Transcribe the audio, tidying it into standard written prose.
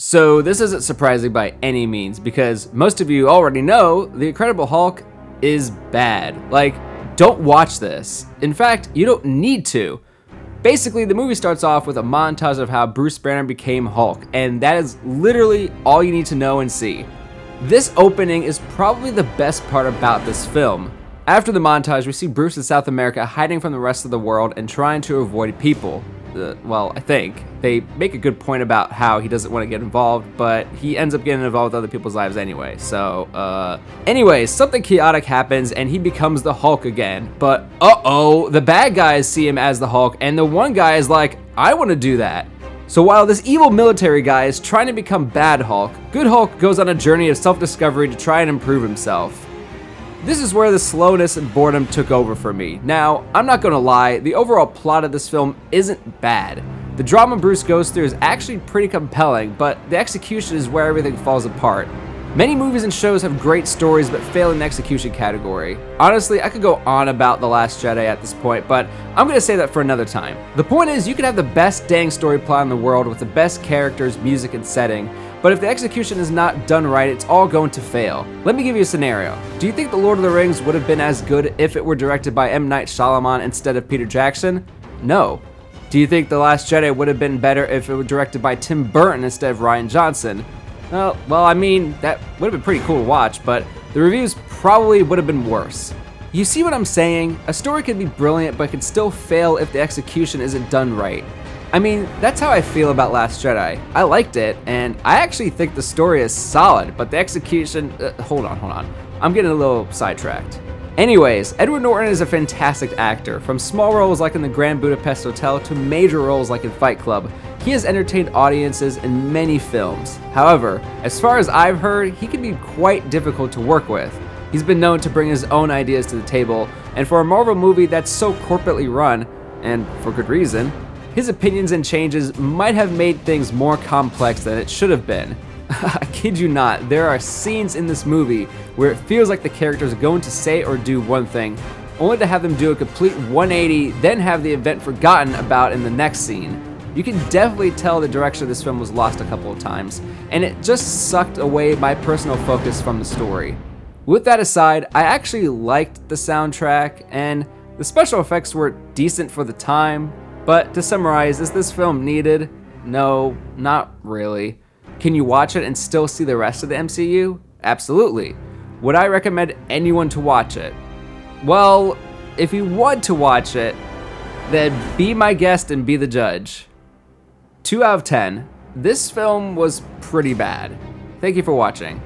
So this isn't surprising by any means, because most of you already know The Incredible Hulk is bad. Like, don't watch this. In fact, you don't need to. Basically, the movie starts off with a montage of how Bruce Banner became Hulk, and that is literally all you need to know and see. This opening is probably the best part about this film. After the montage, we see Bruce in South America hiding from the rest of the world and trying to avoid people. Well, I think. They make a good point about how he doesn't want to get involved, but he ends up getting involved with other people's lives anyway. So, anyways, something chaotic happens and he becomes the Hulk again. But, uh-oh, the bad guys see him as the Hulk, and the one guy is like, I want to do that. So while this evil military guy is trying to become bad Hulk, good Hulk goes on a journey of self-discovery to try and improve himself. This is where the slowness and boredom took over for me. Now, I'm not gonna lie, the overall plot of this film isn't bad. The drama Bruce goes through is actually pretty compelling, but the execution is where everything falls apart. Many movies and shows have great stories but fail in the execution category. Honestly, I could go on about The Last Jedi at this point, but I'm gonna say that for another time. The point is, you can have the best dang story plot in the world with the best characters, music, and setting, but if the execution is not done right, it's all going to fail. Let me give you a scenario. Do you think The Lord of the Rings would have been as good if it were directed by M. Night Shyamalan instead of Peter Jackson? No. Do you think The Last Jedi would have been better if it were directed by Tim Burton instead of Rian Johnson? Well, I mean, that would have been pretty cool to watch, but the reviews probably would have been worse. You see what I'm saying? A story can be brilliant, but can still fail if the execution isn't done right. I mean, that's how I feel about Last Jedi. I liked it, and I actually think the story is solid, but the execution... hold on. I'm getting a little sidetracked. Anyways, Edward Norton is a fantastic actor. From small roles like in The Grand Budapest Hotel to major roles like in Fight Club, he has entertained audiences in many films. However, as far as I've heard, he can be quite difficult to work with. He's been known to bring his own ideas to the table, and for a Marvel movie that's so corporately run, and for good reason, his opinions and changes might have made things more complex than it should have been. I kid you not, there are scenes in this movie where it feels like the characters are going to say or do one thing, only to have them do a complete 180, then have the event forgotten about in the next scene. You can definitely tell the direction of this film was lost a couple of times, and it just sucked away my personal focus from the story. With that aside, I actually liked the soundtrack, and the special effects were decent for the time, but to summarize, is this film needed? No, not really. Can you watch it and still see the rest of the MCU? Absolutely. Would I recommend anyone to watch it? Well, if you want to watch it, then be my guest and be the judge. 2 out of 10. This film was pretty bad. Thank you for watching.